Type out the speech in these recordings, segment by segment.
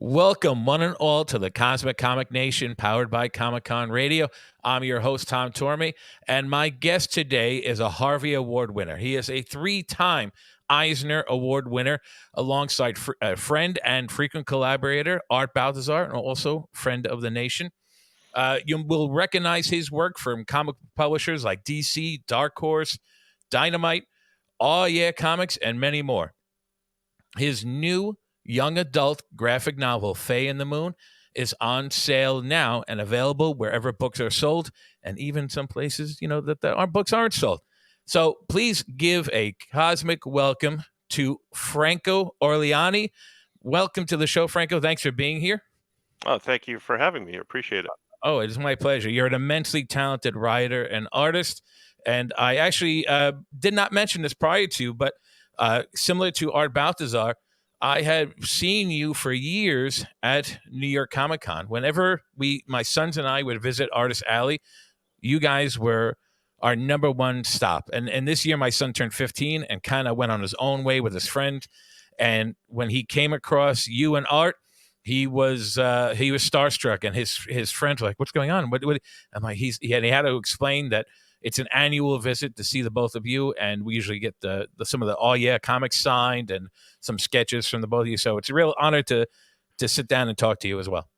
Welcome, one and all, to the Cosmic Comic Nation, powered by Comic Con Radio. I'm your host, Tom Tormey, and my guest today is a Harvey Award winner. He is a three-time Eisner Award winner, alongside friend and frequent collaborator Art Baltazar, and also friend of the nation. You will recognize his work from comic publishers like DC, Dark Horse, Dynamite, Oh Yeah Comics, and many more. His new young adult graphic novel, Faye and the Moon, is on sale now and available wherever books are sold, and even some places, that our books aren't sold. So please give a cosmic welcome to Franco Orleani. Welcome to the show, Franco. Thanks for being here. Oh, thank you for having me. I appreciate it. Oh, it is my pleasure. You're an immensely talented writer and artist. And I actually did not mention this prior to, but similar to Art Baltazar, I had seen you for years at New York Comic Con. Whenever my sons and I would visit Artist Alley, you guys were our number one stop. And this year, my son turned 15 and kind of went on his own way with his friend. And when he came across you and Art, he was starstruck, and his friends were like, "What's going on?" What? I'm like, he had to explain that it's an annual visit to see the both of you, and we usually get the some of the Oh Yeah comics signed and some sketches from the both of you. So it's a real honor to sit down and talk to you as well.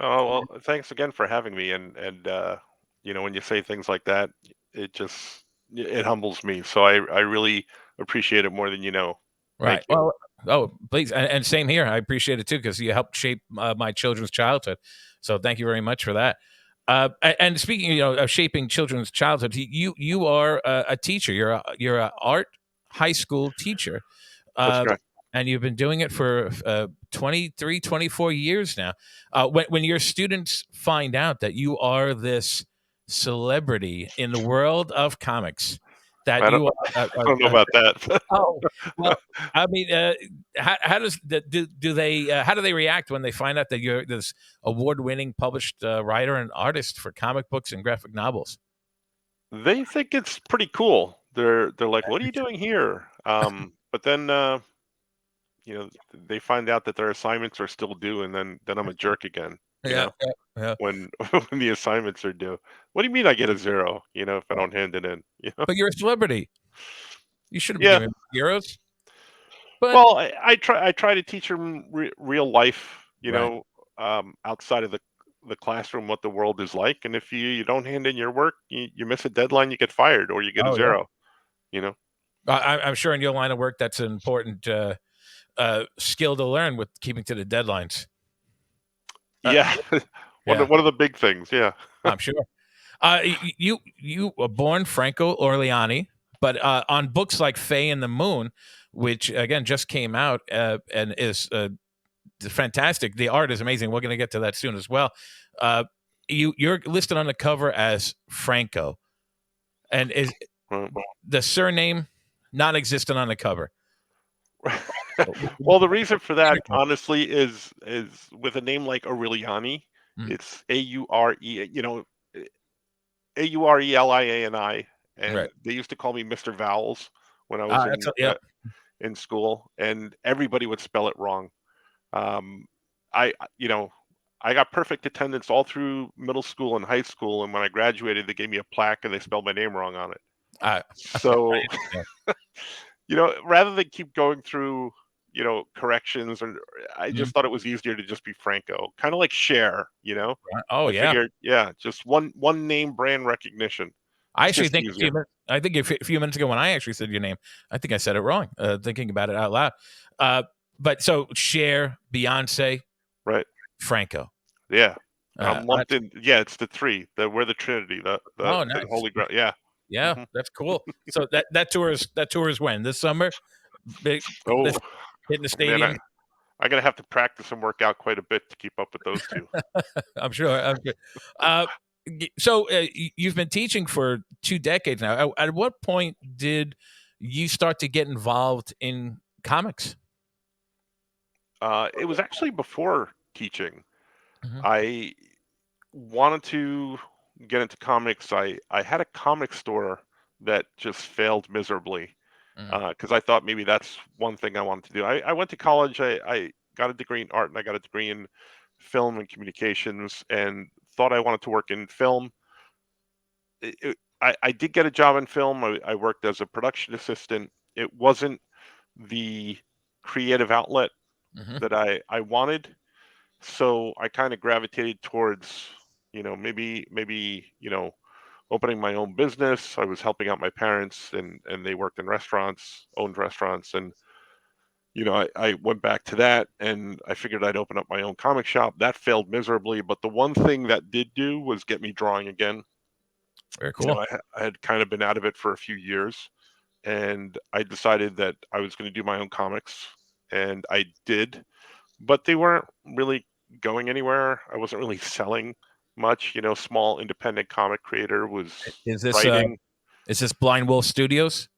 Oh, well, thanks again for having me. And when you say things like that, it humbles me. So I really appreciate it more than you know. Right. Thank you. Well, please, and same here. I appreciate it too, because you helped shape my children's childhood. So thank you very much for that. And speaking, of shaping children's childhood, you are a teacher. You're a art high school teacher, That's uh, correct. and you've been doing it for 23, 24 years now. When your students find out that you are this celebrity in the world of comics, that I don't, you I are don't know about that. oh, well, I mean, how does do they how do they react when they find out that you're this award-winning published writer and artist for comic books and graphic novels? They think it's pretty cool. They're like, "What are you doing here?" But then they find out that their assignments are still due, and then I'm a jerk again. You Yeah, know. yeah, yeah. when when the assignments are due. What do you mean I get a 0, if I don't hand it in, But you're a celebrity. You shouldn't be Yeah. giving heroes. But Well, I try to teach them real life, right. outside of the classroom, what the world is like, and if you don't hand in your work, you miss a deadline, you get fired or you get a Oh yeah. 0, you know? I'm sure in your line of work that's an important skill to learn, with keeping to the deadlines. Uh, Yeah. One yeah, of one of the big things, yeah. I'm sure. You were born Franco Orleani, but on books like Faye and the Moon, which again just came out and is fantastic. The art is amazing. We're going to get to that soon as well. Uh, you're listed on the cover as Franco, and is Well, the surname non-existent on the cover? well, the reason for that, honestly, is with a name like Aureliani, Mm, it's Aure, Aureliani, right. and they used to call me Mr. Vowels when I was Yeah. in school, and everybody would spell it wrong. Um, I got perfect attendance all through middle school and high school, and when I graduated, they gave me a plaque and they spelled my name wrong on it. Uh, So, rather than keep going through, corrections, or I mm, just thought it was easier to just be Franco, kind of like Cher. oh I yeah. figured, yeah, just one name brand recognition. I It's actually just think easier. a few minutes ago when I actually said your name, I think I said it wrong. Thinking about it out loud. Uh, but so Cher, Beyonce, Right. Franco. Yeah. I'm lumped That's, in. Yeah, it's the three. We're the Trinity, oh, the nice. Holy Grail. Yeah. Yeah, Hmm. that's cool. So that tour is when, this summer? Big, this Oh, hitting the man, stadium. I'm gonna have to practice and work out quite a bit to keep up with those two. I'm sure. I'm sure. Uh, so you've been teaching for 2 decades now. At what point did you start to get involved in comics? It was actually before teaching. Hmm. I wanted to get into comics. I had a comic store that just failed miserably Hmm. because I thought maybe that's one thing I wanted to do. I went to college. I got a degree in art and I got a degree in film and communications, and thought I wanted to work in film. I did get a job in film. I worked as a production assistant. It wasn't the creative outlet Hmm. that I wanted, so I kind of gravitated towards, maybe opening my own business. I was helping out my parents, and they worked in restaurants, owned restaurants, and I went back to that, and I figured I'd open up my own comic shop. That failed miserably, but the one thing that did do was get me drawing again. Very cool. I had kind of been out of it for a few years, and I decided that I was going to do my own comics, and I did, but they weren't really going anywhere. I wasn't really selling much. Small independent comic creator was Is this writing. is this Blind Wolf Studios?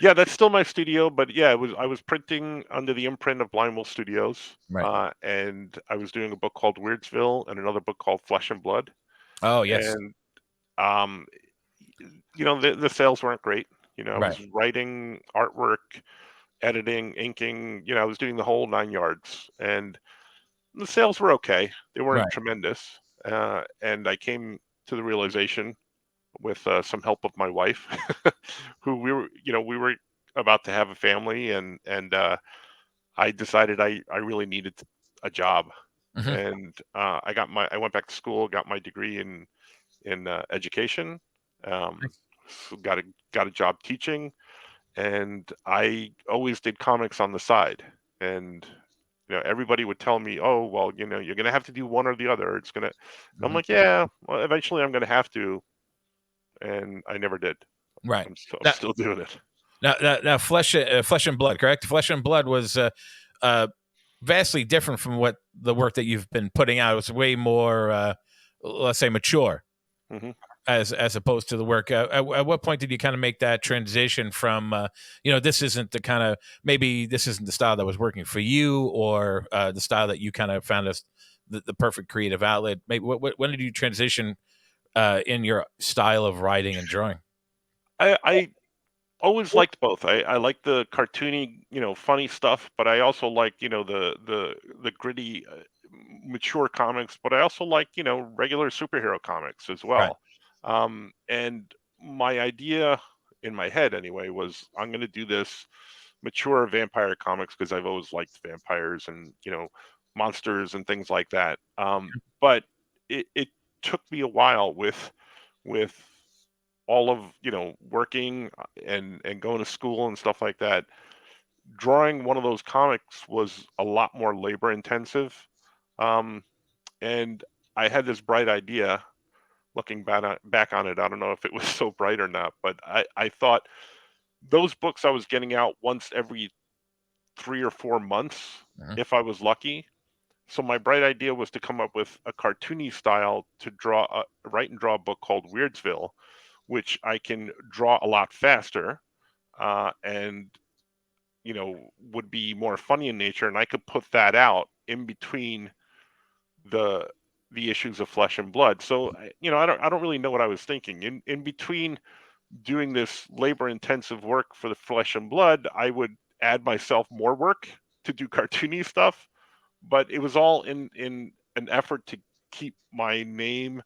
Yeah, that's still my studio, but yeah, it was I was printing under the imprint of Blind Wolf Studios, Right. and I was doing a book called Weirdsville and another book called Flesh and Blood, Oh, yes. and um, the sales weren't great. I Right. was writing artwork, editing, inking. I was doing the whole nine yards, and the sales were okay. They weren't Right. tremendous, and I came to the realization with some help of my wife, who we were about to have a family, and I decided I really needed a job, Hmm. and I went back to school, got my degree in education, um, Nice. so got a job teaching, and I always did comics on the side, and everybody would tell me, oh well, you're gonna have to do one or the other. It's gonna. I'm Hmm. like, yeah, well, eventually I'm gonna have to, and I never did. Right. I'm Now, still doing it. now, Flesh and Blood, correct? Flesh and Blood was uh, vastly different from what the work that you've been putting out. It was way more, let's say, mature Hmm. as opposed to the work. At what point did you kind of make that transition from, this isn't the kind of maybe this isn't the style that was working for you, or the style that you kind of found as the perfect creative outlet? Maybe when did you transition in your style of writing and drawing? I always liked both. I like the cartoony, funny stuff, but I also like, the gritty, mature comics. But I also like, regular superhero comics as Right. well. And my idea in my head, anyway, was I'm going to do this mature vampire comics because I've always liked vampires and monsters and things like that. But it took me a while with all of working and going to school and stuff like that. Drawing one of those comics was a lot more labor intensive, um, and I had this bright idea. Looking back on it, I don't know if it was so bright or not, but I thought those books I was getting out once every 3 or 4 months Mhm. if I was lucky. So my bright idea was to come up with a cartoony style to write and draw a book called Weirdsville, which I can draw a lot faster, and would be more funny in nature, and I could put that out in between the the issues of Flesh and Blood. So I don't really know what I was thinking in between doing this labor intensive work for the Flesh and Blood. I would add myself more work to do cartoony stuff, but it was all in an effort to keep my name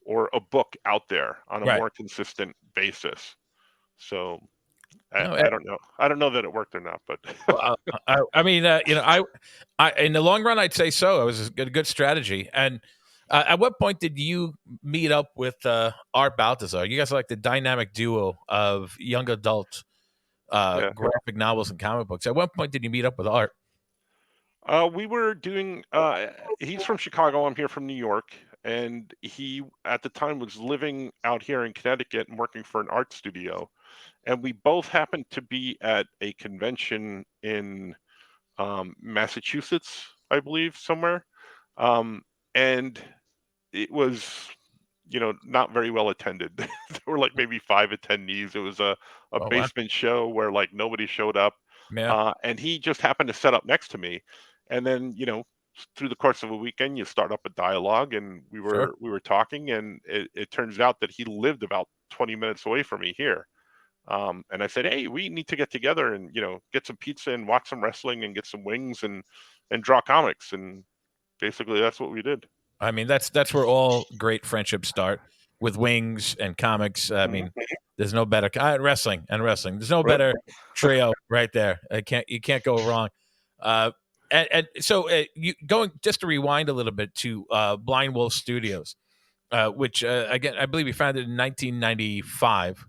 or a book out there on a Right. more consistent basis. So No, I don't know. I don't know that it worked or not, but well, I mean, in the long run, I'd say so. It was a good strategy. And at what point did you meet up with Art Baltazar? You guys are like the dynamic duo of young adult yeah. graphic novels and comic books. At what point did you meet up with Art? We were doing. He's from Chicago. I'm here from New York, and he at the time was living out here in Connecticut and working for an art studio. And we both happened to be at a convention in Massachusetts, I believe, somewhere. Um, and it was, not very well attended. There were like maybe five attendees. It was a Oh, wow. basement show where like nobody showed up. Yeah, And he just happened to set up next to me. And then, through the course of a weekend, you start up a dialogue, and we sure. were we were talking, and it turns out that he lived about 20 minutes away from me here. And I said, hey, we need to get together and get some pizza and watch some wrestling and get some wings, and and draw comics, and basically that's what we did. I mean, that's where all great friendships start, with wings and comics. I Mhm. mean, there's no better wrestling and wrestling. There's no Right. better trio right there. You can't go wrong. Uh, and so you going just to rewind a little bit to Blind Wolf Studios, which again I believe you founded in 1995.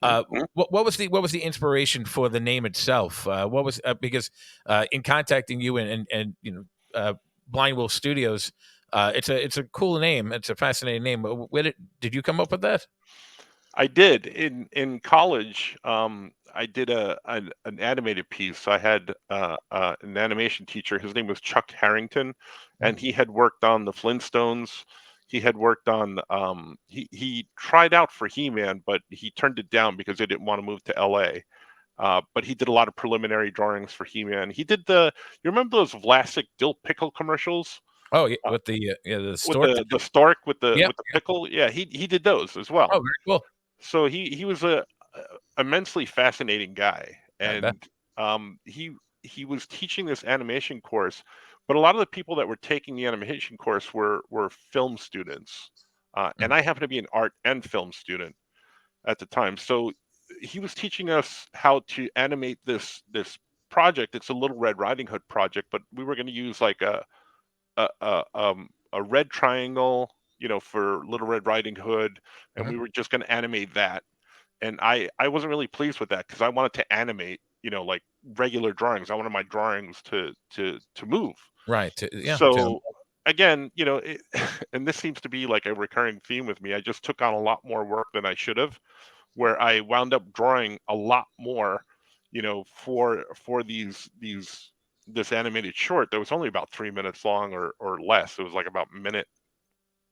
Uh, Mhm. what was the inspiration for the name itself? What was because in contacting you and Blind Wolf Studios, it's a cool name. It's a fascinating name. Where did you come up with that? I did in college. I did an animated piece. I had an animation teacher. His name was Chuck Harrington, Mm. and he had worked on the Flintstones. He had worked on. He tried out for He-Man, but he turned it down because they didn't want to move to L.A. But he did a lot of preliminary drawings for He-Man. He did the. You remember those Vlasic dill pickle commercials? Oh, yeah, Uh, the with stork. the stork Yep. with the pickle. Yeah, he did those as well. Oh, very cool. So he was a immensely fascinating guy, I bet. and he was teaching this animation course, but a lot of the people that were taking the animation course were film students, and Mm, I happen to be an art and film student at the time. So he was teaching us how to animate this project. It's a Little Red Riding Hood project, but we were going to use like a red triangle, for Little Red Riding Hood, and mhm. we were just going to animate that. And I wasn't really pleased with that because I wanted to animate, like regular drawings. I wanted my drawings to move. Right. Yeah. So again, and this seems to be like a recurring theme with me. I just took on a lot more work than I should have, where I wound up drawing a lot more, for this animated short that was only about 3 minutes long or less. It was like about minute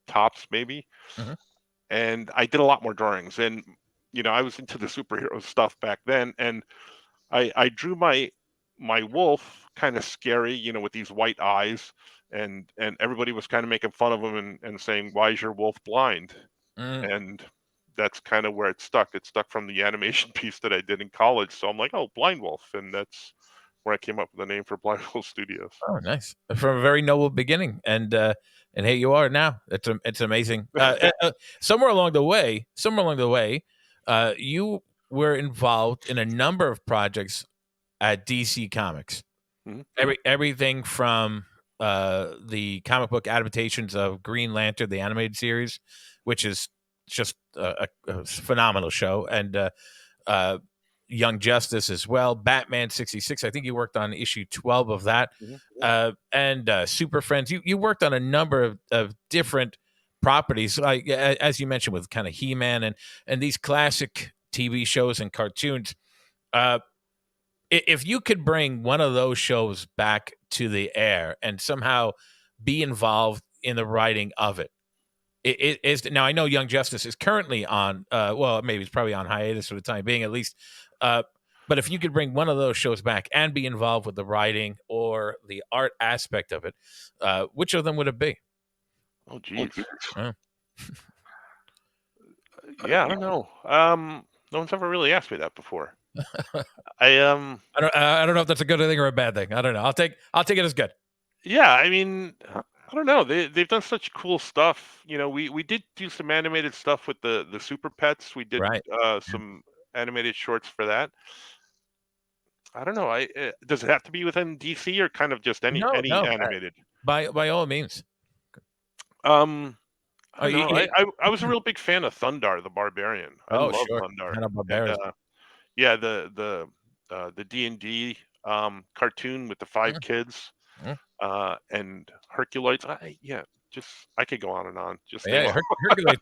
tops maybe, Mhm. and I did a lot more drawings. And I was into the superhero stuff back then, and I drew my wolf kind of scary, with these white eyes, and everybody was kind of making fun of him and saying, "Why is your wolf blind?" Mm. And that's kind of where it stuck. It stuck from the animation piece that I did in college. So I'm like, "Oh, Blind Wolf," and that's where I came up with the name for Blind Wolf Studios. Oh, nice. From a very noble beginning, and here you are now. It's amazing. Somewhere along the way, you were involved in a number of projects at DC Comics. Mhm. Everything from the comic book adaptations of Green Lantern, the animated series, which is just a phenomenal show, and uh, Young Justice as well. Batman 66. I think you worked on issue 12 of that. Mhm. And Super Friends. You worked on a number of different properties, like as you mentioned, with kind of He-Man and these classic TV shows and cartoons. Uh, if you could bring one of those shows back to the air and somehow be involved in the writing of it is now. I know Young Justice is currently on. Well, maybe it's probably on hiatus for the time being, at least. Uh, but if you could bring one of those shows back and be involved with the writing or the art aspect of it, which of them would it be? Oh, geez. Uh, Yeah, I don't know. No one's ever really asked me that before. I don't know if that's a good thing or a bad thing. I don't know. I'll take it as good. Yeah, I mean, I don't know. They've done such cool stuff. We did do some animated stuff with the Super Pets. We did Right. Yeah. some animated shorts for that. I don't know. Does it have to be within DC or kind of just any No, any no. animated? By all means. Um, I Oh, don't know. I was a real big fan of Thundar the Barbarian. I oh, love sure. Thundar, Hanna and Barbera's. yeah, the D&D cartoon with the five Mm, kids, mm. and Herculoids. Yeah, just I could go on and on. Yeah, Hercules.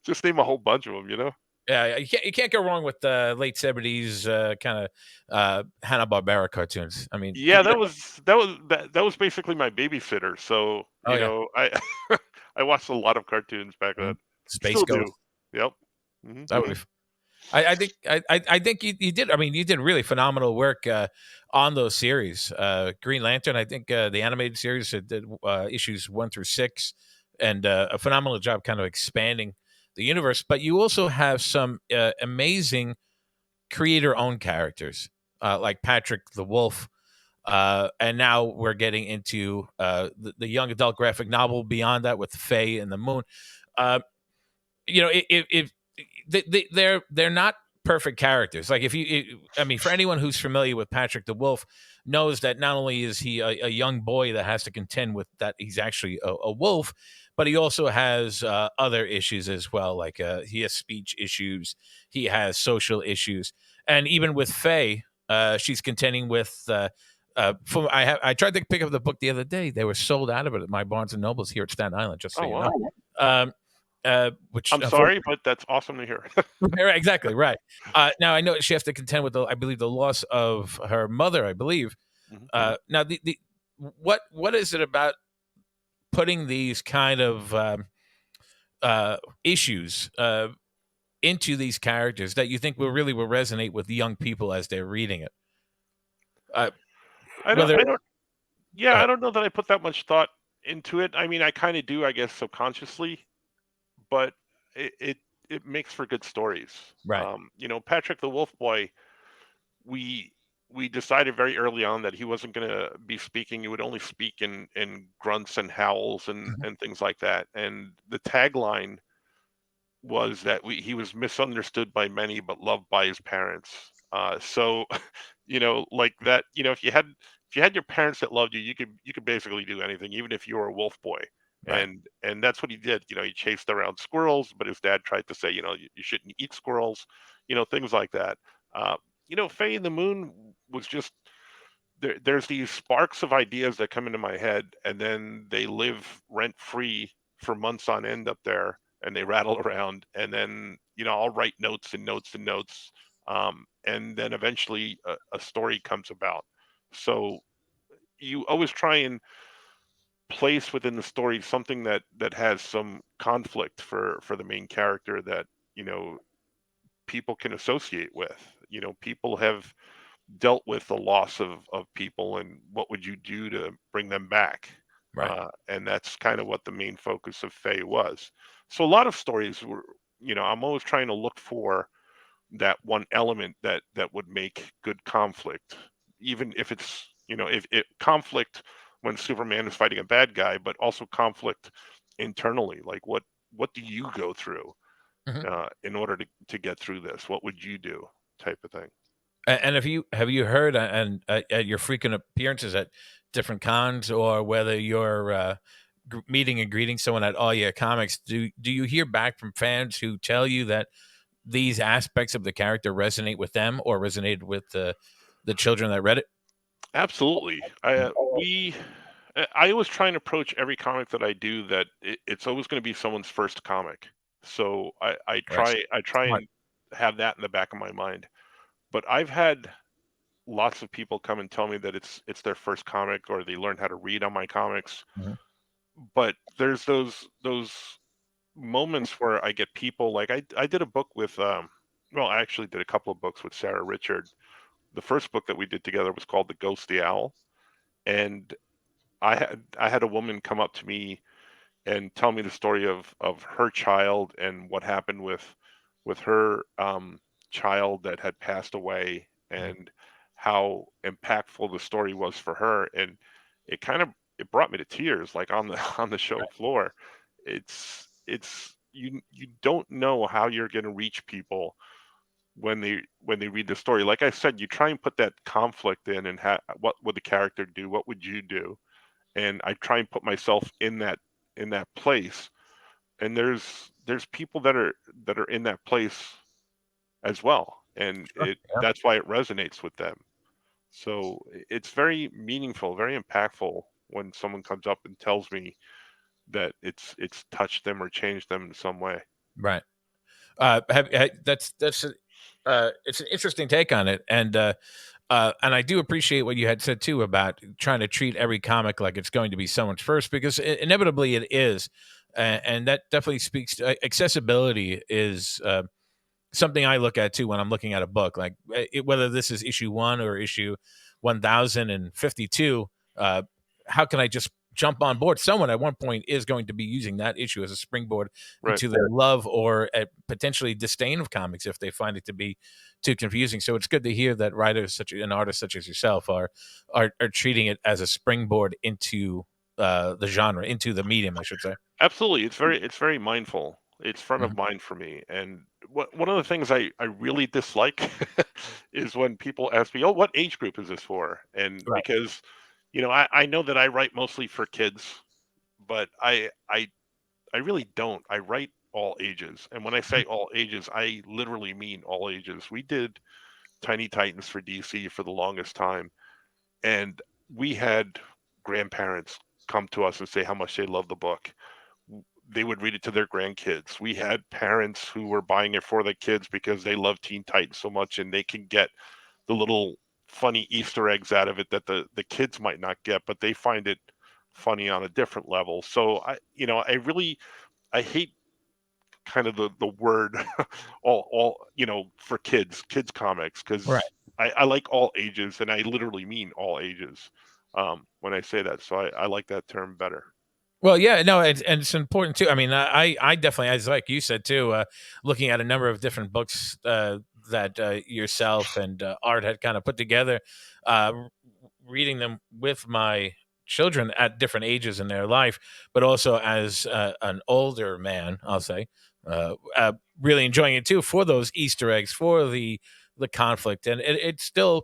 Just name a whole bunch of them. Yeah, you can't go wrong with the late '70s kind of Hanna Barbera cartoons. I mean, Yeah, that was basically my babysitter. So oh yeah, I I watched a lot of cartoons back mm. then. Space Still do. Ghost. Yep. Hmm. That would be. I think you did. I mean, you did really phenomenal work on those series. Green Lantern. I think the animated series did issues 1 through 6, and a phenomenal job kind of expanding the universe. But you also have some amazing creator-owned characters like Patrick the Wolf. And now we're getting into the young adult graphic novel beyond that with Faye and the Moon. Uh, if they're not perfect characters. Like I mean, for anyone who's familiar with Patrick the Wolf, knows that not only is he a young boy that has to contend with that he's actually a wolf, but he also has other issues as well. Like he has speech issues, he has social issues, and even with Faye, she's contending with. I tried to pick up the book the other day. They were sold out of it at my Barnes and Nobles here at Staten Island. Just so Oh you know. wow. Which I'm sorry, but that's awesome to hear. right, exactly right. Now I know she has to contend with I believe the loss of her mother. I believe. Mhm. Now the what is it about putting these kind of issues into these characters that you think will resonate with young people as they're reading it? Uh, I don't whether I don't Yeah, uh, I don't know that I put that much thought into it. I mean, I kind of do, I guess, subconsciously, but it makes for good stories. right, Patrick the Wolf Boy, we we decided very early on that he wasn't going to be speaking. He would only speak in grunts and howls Mhm. and things like that. And the tagline was that he was misunderstood by many but loved by his parents. So like that. If you had your parents that loved you, you could basically do anything, even if you were a wolf boy. Right. And that's what he did. He chased around squirrels, but his dad tried to say, you shouldn't eat squirrels, things like that. Uh, Faye in the Moon was just there's these sparks of ideas that come into my head, and then they live rent free for months on end up there, and they rattle around, and then I'll write notes and notes and notes, and then eventually a story comes about. So you always try and place within the story something that has some conflict for the main character that you know people can associate with. People have dealt with the loss of people, and what would you do to bring them back? Right. And that's kind of what the main focus of Faye was. So a lot of stories were, I'm always trying to look for that one element that would make good conflict, even if it's, if it conflict when Superman is fighting a bad guy, but also conflict internally. Like what do you go through Mhm. in order to get through this? What would you do? Type of thing. And have you heard and at your frequent appearances at different cons, or whether you're meeting and greeting someone at all your comics, do you hear back from fans who tell you that these aspects of the character resonate with them or resonated with the children that read it? Absolutely. I always try and approach every comic that I do that it's always going to be someone's first comic. So I Yes. try Smart. and have that in the back of my mind. But I've had lots of people come and tell me that it's their first comic, or they learned how to read on my comics. Mhm. But there's those moments where I get people like I did a book with well, I actually did a couple of books with Sarah Richard. The first book that we did together was called The Ghost the Owl, and I had a woman come up to me and tell me the story of her child and what happened with her child that had passed away, Mhm. and how impactful the story was for her. And it kind of it brought me to tears, like on the on the show floor. You don't know how you're going to reach people when they read the story. Like I said, you try and put that conflict in, and what would the character do, what would you do, and I try and put myself in that place. And there's people that are in that place as well, and Sure. it Yeah. that's why it resonates with them. So it's very meaningful, very impactful when someone comes up and tells me that it's touched them or changed them in some way. Right. It's an interesting take on it, and I do appreciate what you had said too about trying to treat every comic like it's going to be someone's first, because inevitably it is, and that definitely speaks to accessibility is something I look at too when I'm looking at a book, like whether this is issue 1 or issue 1052. How can I just jump on board. Someone at one point is going to be using that issue as a springboard Right. into their love or potentially disdain of comics if they find it to be too confusing. So it's good to hear that writers such an artist such as yourself are treating it as a springboard into the genre, into the medium, I should say. Absolutely. It's very mindful. It's front of Mhm. mind for me. And one of the things I really dislike is when people ask me, "Oh, what age group is this for?" And Right. because, I know that I write mostly for kids, but I really don't. I write all ages. And when I say all ages, I literally mean all ages. We did Tiny Titans for DC for the longest time, and we had grandparents come to us and say how much they love the book. They would read it to their grandkids. We had parents who were buying it for their kids because they love Teen Titans so much and they can get the little funny Easter eggs out of it that the kids might not get, but they find it funny on a different level. So I hate kind of the word all for kids comics, Right. because I like all ages, and I literally mean all ages when I say that. So I like that term better. Well, yeah, no, and it's important too. I mean, I definitely, as like you said too, looking at a number of different books that yourself and Art had kind of put together, uh, reading them with my children at different ages in their life, but also as an older man, I'll say, really enjoying it too for those Easter eggs, for the conflict, and it's still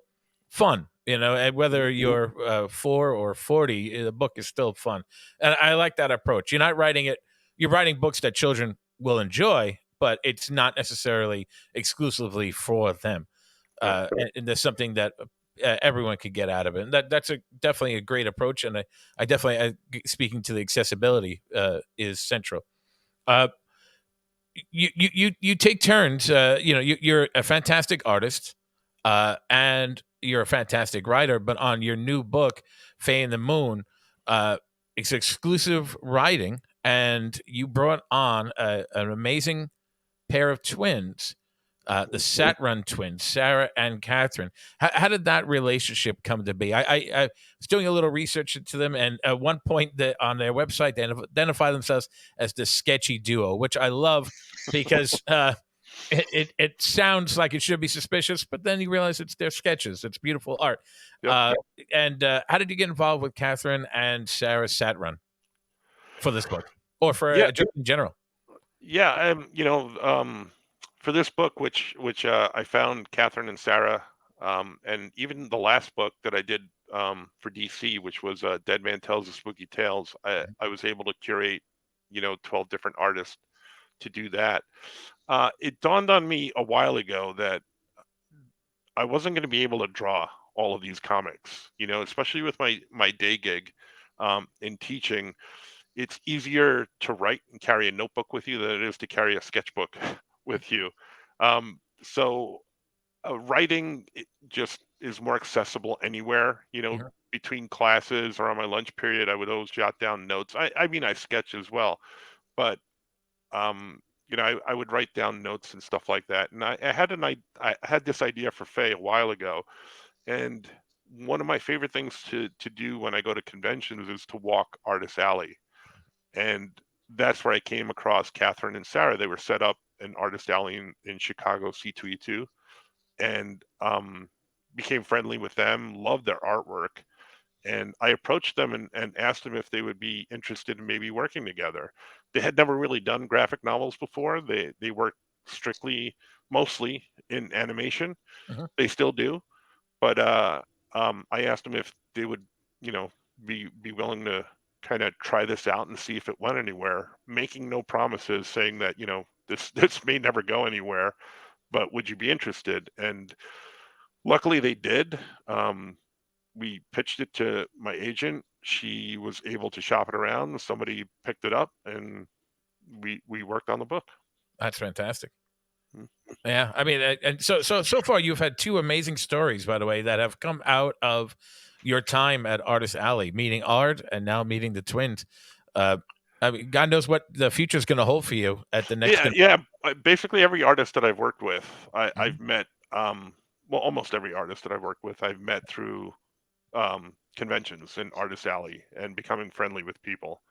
fun. And whether you're 4 or 40, the book is still fun, and I like that approach. You're not writing it; you're writing books that children will enjoy, but it's not necessarily exclusively for them. Right. And there's something that everyone could get out of it, and that's definitely a great approach. And I definitely, speaking to the accessibility, is central. Uh, you take turns. You're a fantastic artist, and you're a fantastic writer. But on your new book, Faye and the Moon, it's exclusive writing, and you brought on an amazing pair of twins, the Satrun twins, Sarah and Catherine. How did that relationship come to be? I was doing a little research into them, and at one point on their website, they identify themselves as the sketchy duo, which I love because it sounds like it should be suspicious, but then you realize it's their sketches. It's beautiful art. Yep. Uh, and how did you get involved with Catherine and Sarah Satrun for this book, or for Yeah. just in general? Yeah. For this book, which I found Catherine and Sarah, and even the last book that I did for DC, which was Dead Man Tells the Spooky Tales, I was able to curate 12 different artists to do that. It dawned on me a while ago that I wasn't going to be able to draw all of these comics, especially with my day gig in teaching. It's easier to write and carry a notebook with you than it is to carry a sketchbook with you. So writing just is more accessible anywhere, Mhm. between classes or on my lunch period. I would always jot down notes. I mean, I sketch as well, but um, I would write down notes and stuff like that. And I had this idea for Faye a while ago, and one of my favorite things to do when I go to conventions is to walk Artist Alley, and that's where I came across Catherine and Sarah. They were set up in Artist Alley in Chicago, C2E2, and became friendly with them. Loved their artwork, and I approached them and asked them if they would be interested in maybe working together. They had never really done graphic novels before. They worked strictly, mostly in animation. Mhm. They still do, but I asked them if they would, you know, be willing to kind of try this out and see if it went anywhere, making no promises, saying that this this may never go anywhere, but would you be interested? And luckily they did. We pitched it to my agent. She was able to shop it around. Somebody picked it up, and we worked on the book. That's fantastic. Mm. Yeah, I mean, and so far you've had two amazing stories, by the way, that have come out of your time at Artist Alley, meeting Art and now meeting the twins. Uh, I mean, God knows what the future is going to hold for you at the next. Yeah, yeah. Basically, every artist that I've worked with, Mhm. I've met. Well, almost every artist that I've worked with, I've met through conventions and Artist Alley and becoming friendly with people.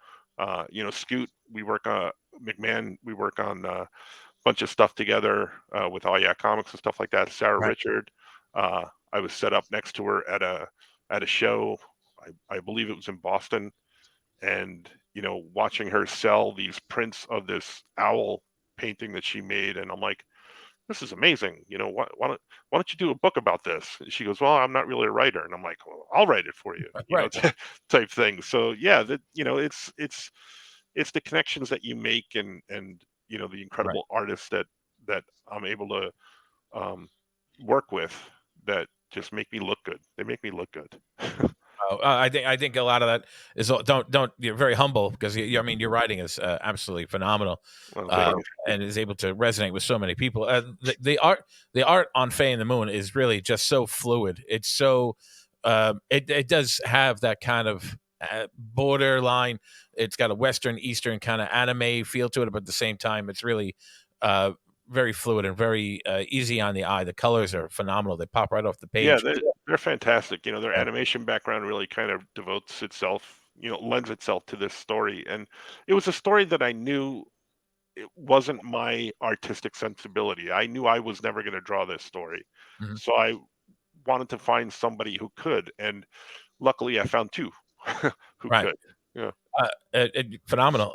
Scoot, we work on McMahon, we work on a bunch of stuff together with All Yeah Comics and stuff like that. Sarah Right. Richard, I was set up next to her at a show. I believe it was in Boston, and watching her sell these prints of this owl painting that she made, and I'm like, this is amazing. Why don't you do a book about this? And she goes, well, I'm not really a writer. And I'm like, well, I'll write it for you, Right. type thing. So yeah, that it's the connections that you make, and the Right. incredible artists that I'm able to um, work with, that just make me look good. They make me look good. I think a lot of that is don't you're very humble because I mean your writing is absolutely phenomenal, Well, thank uh, you. and is able to resonate with so many people. The art on Faye and the Moon is really just so fluid. It's so it does have that kind of borderline. It's got a Western Eastern kind of anime feel to it, but at the same time, it's really uh, very fluid and very easy on the eye. The colors are phenomenal. They pop right off the Yeah, page. they're fantastic. Their Yeah. animation background really kind of devotes itself, lends itself to this story. And it was a story that I knew it wasn't my artistic sensibility. I knew I was never going to draw this story. Mhm. So I wanted to find somebody who could. And luckily I found two who Right. could. Yeah. Phenomenal.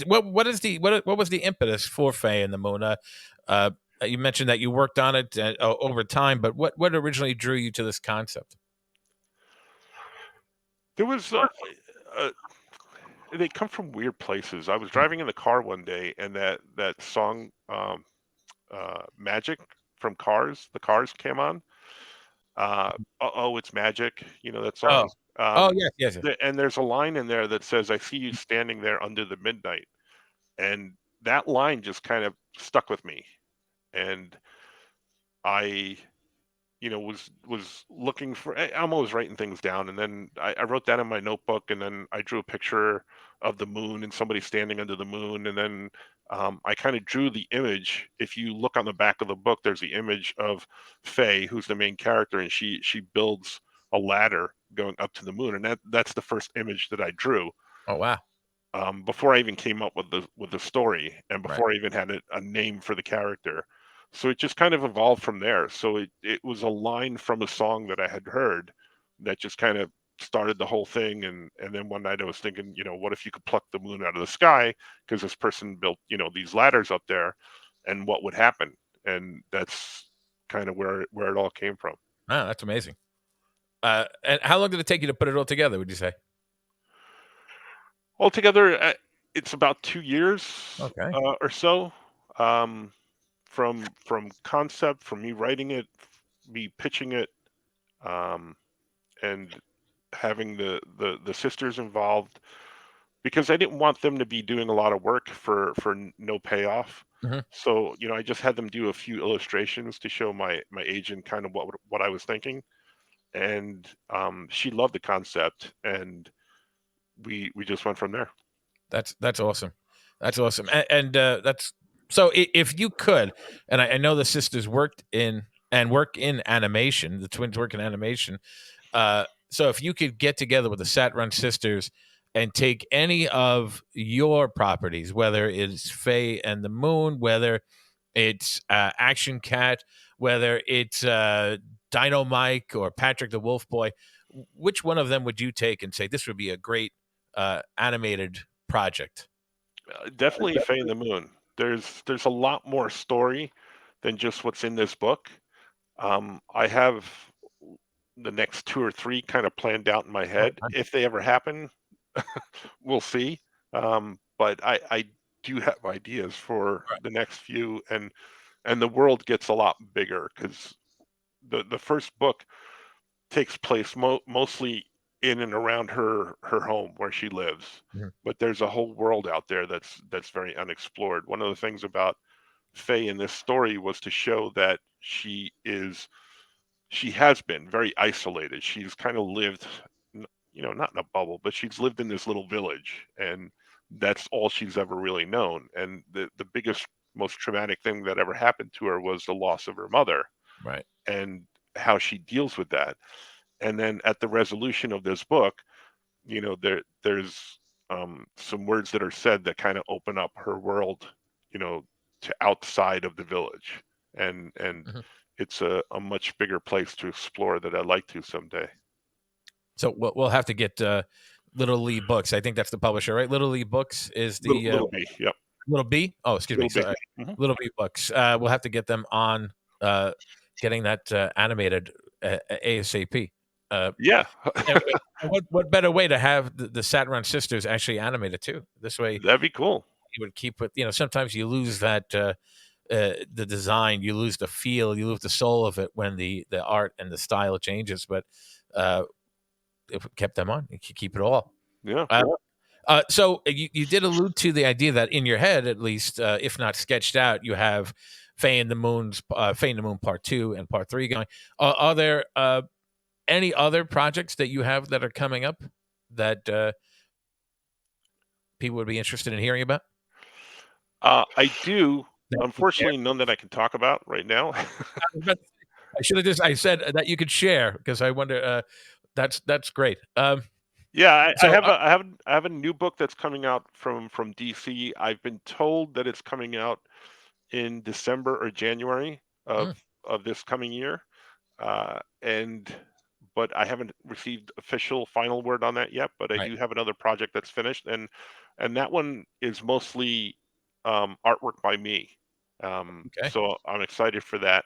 What was the impetus for Faye and the Moon? Uh, you mentioned that you worked on it over time, but what originally drew you to this concept? There was, uh, they come from weird places. I was Mm. driving in the car one day, and that song, Magic from Cars, the Cars came on. Oh, it's magic, that Oh, song. oh yes, yes, yes. And there's a line in there that says, "I see you standing there under the midnight," and that line just kind of stuck with me. And I, was looking for. I'm always writing things down, and then I wrote that in my notebook, and then I drew a picture of the moon and somebody standing under the moon, and then I kind of drew the image. If you look on the back of the book, there's the image of Faye, who's the main character, and she builds a ladder going up to the moon, and that's the first image that I drew, Oh wow. before I even came up with the story, and Right. before I even had a name for the character. So it just kind of evolved from there. So it was a line from a song that I had heard that just kind of started the whole thing. And then one night I was thinking, what if you could pluck the moon out of the sky? Because this person built, these ladders up there, and what would happen? And that's kind of where it all came from. Wow, that's amazing. And how long did it take you to put it all together? Would you say? Altogether, it's about 2 years Okay. or so. Um, from concept, from me writing it, me pitching it, um, and having the sisters involved, because I didn't want them to be doing a lot of work for no payoff. Hmm. So I just had them do a few illustrations to show my agent kind of what I was thinking, and she loved the concept, and we just went from there. That's awesome. That's awesome. And that's so. If you could, and I know the sisters work in animation, the twins work in animation. So if you could get together with the Sat Run sisters and take any of your properties, whether it's Faye and the Moon, whether it's Action Cat, whether it's Dino Mike or Patrick the Wolf Boy, which one of them would you take and say this would be a great animated project? Definitely Faye in the Moon. There's a lot more story than just what's in this book. I have the next two or three kind of planned out in my Oh, head. If they ever happen, we'll see. But I do have ideas for right. the next few, and the world gets a lot bigger, because the first book takes place mostly in and around her home where she lives. Mhm. But there's a whole world out there that's very unexplored. One of the things about Faye in this story was to show that she has been very isolated. She's kind of lived, not in a bubble, but she's lived in this little village, and that's all she's ever really known. And the biggest, most traumatic thing that ever happened to her was the loss of her mother, Right. and how she deals with that. And then at the resolution of this book, there's some words that are said that kind of open up her world, to outside of the village, and Mhm. it's a much bigger place to explore that I'd like to someday. So we'll have to get Little Lee Books. I think that's the publisher, right? Little Lee Books is Little the little B, yep, Little B. Oh, excuse me. little B. Sorry, Mhm. Little B Books. We'll have to get them on getting that animated ASAP. Uh, Yeah, and what better way to have the Saturn sisters actually animated too? This way, that'd be cool. you would keep it. Sometimes you lose that the design, you lose the feel, you lose the soul of it when the art and the style changes. But uh, if we kept them on, you could keep it all. Yeah. Uh, so you did allude to the idea that in your head, at least, if not sketched out, you have Faye and the Moon Part 2 and Part 3 going. Are there any other projects that you have that are coming up that people would be interested in hearing about? I do. That you could share? Unfortunately, none that I can talk about right now. I should have just I said that you could share because I wonder. That's great. Yeah, I So have a new book that's coming out from DC. I've been told that it's coming out in December or January mm, of this coming year. And but I haven't received official final word on that yet. But I right, do have another project that's finished, and that one is mostly artwork by me. okay, So I'm excited for that,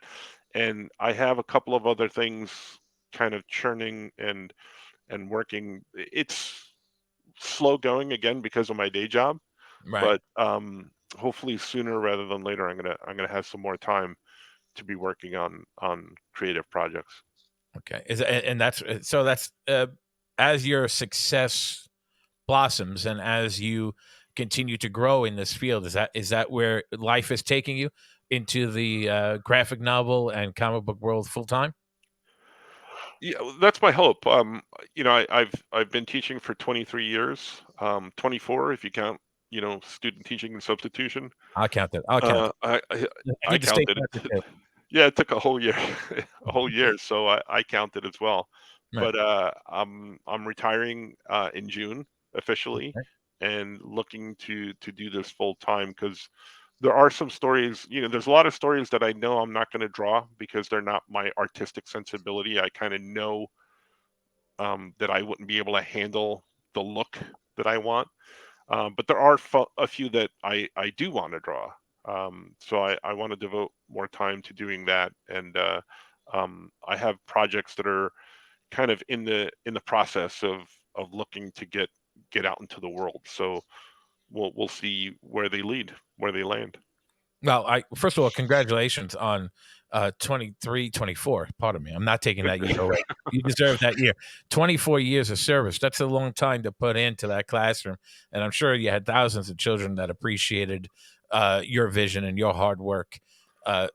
and I have a couple of other things kind of churning and working. It's slow going again because of my day job, right. but hopefully sooner rather than later, I'm gonna have some more time to be working on creative projects. Okay. And that's so that's as your success blossoms and as you continue to grow in this field, is that where life is taking you into the graphic novel and comic book world full time? Yeah, well, that's my hope. I've been teaching for 23 years, 24 if you count, student teaching and substitution. I'll count that. I'll count Uh, I I, it. I I need to stay counted connected it. too. Yeah, it took a whole year, a whole year, so I counted as well. Right. But I'm retiring in June officially, Okay. and looking to do this full time because there are some stories. There's a lot of stories that I know I'm not going to draw because they're not my artistic sensibility. I kind of know that I wouldn't be able to handle the look that I want. But there are a few that I do want to draw. So I want to devote more time to doing that. And I have projects that are kind of in the process of looking to get out into the world. So we'll see where they lead, where they land. Well, I first of all, congratulations on 23, 24. Pardon me. I'm not taking that year away. You deserve that year. 24 years of service. That's a long time to put into that classroom. And I'm sure you had thousands of children that appreciated your vision and your hard work.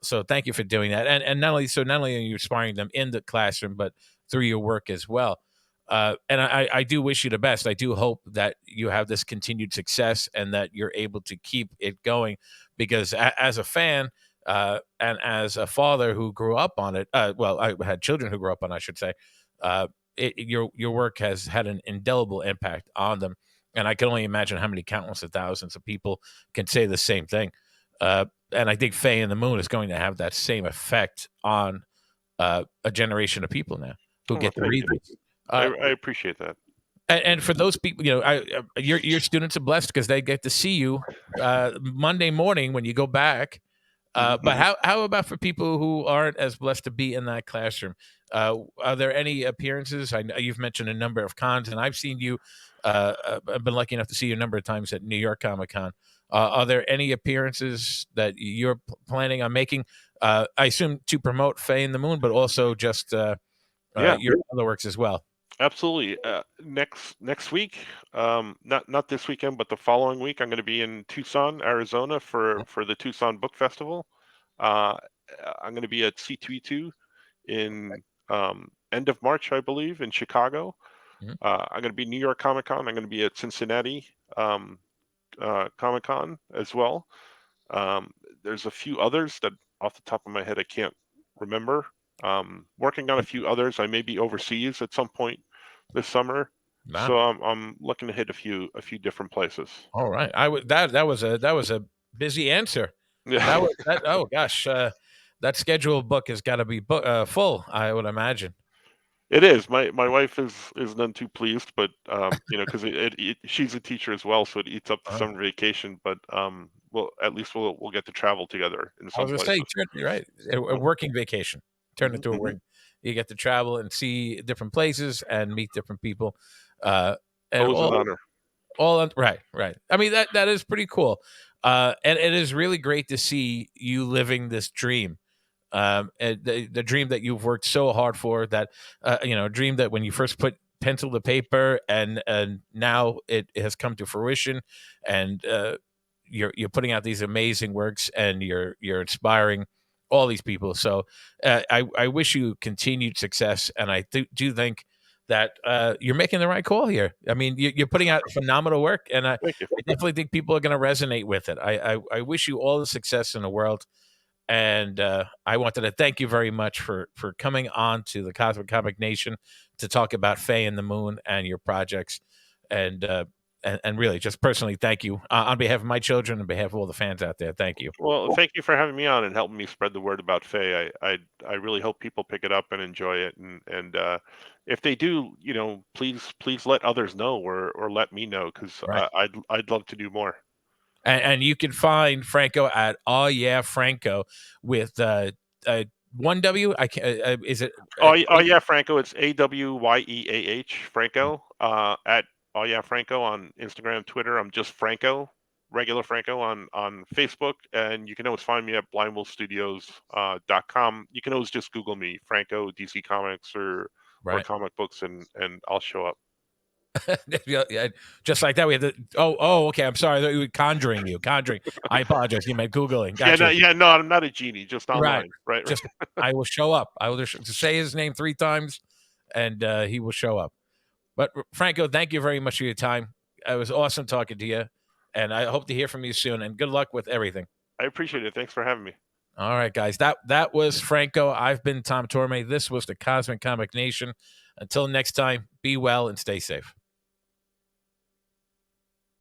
So thank you for doing that. And not only are you inspiring them in the classroom, but through your work as well. And I do wish you the best. I do hope that you have this continued success and that you're able to keep it going because as a fan and as a father who grew up on it, well, I had children who grew up on, I should say, uh, your work has had an indelible impact on them, and I can only imagine how many countless of thousands of people can say the same thing. And I think Faye and the Moon is going to have that same effect on a generation of people now who Oh, get to thank read you. this. I, Uh, I appreciate that. and for those people, your students are blessed because they get to see you Monday morning when you go back. Mhm. But how about for people who aren't as blessed to be in that classroom? Are there any appearances? I know you've mentioned a number of cons, and I've seen you. I've been lucky enough to see you a number of times at New York Comic Con. Are there any appearances that you're planning on making? I assume to promote Faye and the Moon, but also just Yeah. your other works as well. Absolutely. Next week, not this weekend, but the following week, I'm going to be in Tucson, Arizona for the Tucson Book Festival. Uh, I'm going to be at C2E2 in end of March, I believe, in Chicago. Mhm. I'm going to be New York Comic Con. I'm going to be at Cincinnati Comic Con as well. Um, there's a few others that off the top of my head I can't remember. Working on a few others. I may be overseas at some point this summer, Wow. so I'm looking to hit a few different places. All right. I would that was a busy answer. Yeah, That was that. Oh gosh, that schedule book has got to be full. I would imagine. it is. My wife is none too pleased, but because she's a teacher as well, so it eats up the Uh, summer vacation. But well, at least we'll get to travel together in I was some gonna say, places. you're right. A working vacation. Turn it to a Hmm. work. You get to travel and see different places and meet different people, uh, and Always an honor. right, right. I mean that is pretty cool, and it is really great to see you living this dream. And the dream that you've worked so hard for, that a dream that when you first put pencil to paper, and now it has come to fruition, and you're putting out these amazing works, and you're inspiring all these people. So I wish you continued success, and I do think that you're making the right call here. I mean, you're putting out phenomenal work, and Thank you. I definitely think people are going to resonate with it. I wish you all the success in the world, and I wanted to thank you very much for coming on to the Cosmic Comic Nation to talk about Faye and the Moon and your projects, and and really just personally thank you on behalf of my children and behalf of all the fans out there. Thank you. Well, thank you for having me on and helping me spread the word about Faye. I really hope people pick it up and enjoy it, and if they do, please let others know or let me know because Right. I'd love to do more. And you can find Franco at Oh Yeah Franco with uh, one W. I can is it Oh yeah, Franco. It's AWYEAH Franco. At Oh yeah Franco on Instagram, Twitter. I'm just Franco, regular Franco on Facebook, and you can always find me at blindwolfstudios.com. You can always just Google me, Franco, DC Comics, or right? comic books, and I'll show up. Yeah, yeah, just like that. We had the okay. I'm sorry. I thought we were conjuring you. Conjuring. I apologize. You meant Googling. Yeah, no, Gotcha. yeah, no, I'm not a genie, just Right. online. Right, right. Just I will show up. I will just say his name 3 times, and he will show up. But Franco, thank you very much for your time. It was awesome talking to you, and I hope to hear from you soon. And good luck with everything. I appreciate it. Thanks for having me. All right, guys. That was Franco. I've been Tom Torme. This was the Cosmic Comic Nation. Until next time, be well and stay safe.